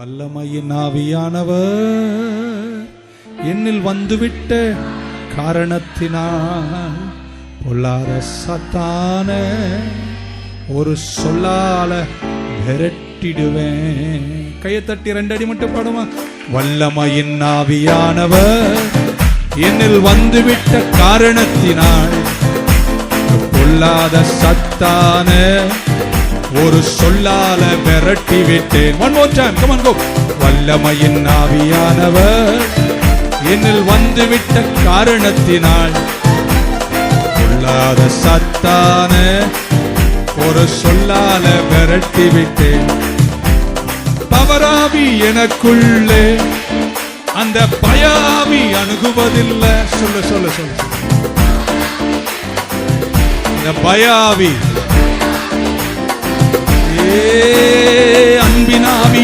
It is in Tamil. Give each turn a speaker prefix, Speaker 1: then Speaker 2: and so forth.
Speaker 1: வல்லமையின் ஆவியானவர் என்னில் வந்துவிட்ட காரணத்தினால் பொல்லாத சாத்தான ஒரு சொல்லால விரட்டிடுவேன். கையை தட்டி 2 அடி மட்டும் பாடுமா. வல்லமையின் ஆவியானவர் என்னில் வந்துவிட்ட காரணத்தினால் பொல்லாத சத்தான ஒரு சொல்லால விரட்டி விட்டேன். One more time, come on, go. வல்லமையின் ஆவியானவர் என்னில் வந்துவிட்ட காரணத்தினால் பொல்லாத சத்தான ஒரு சொல்லால விரட்டி விட்டேன். பவராவி எனக்குள்ளே அந்த பயாவி அணுகுவதில்லை. சொல்லு சொல்லு சொல்லு. இந்த பயாவி அன்பினாவி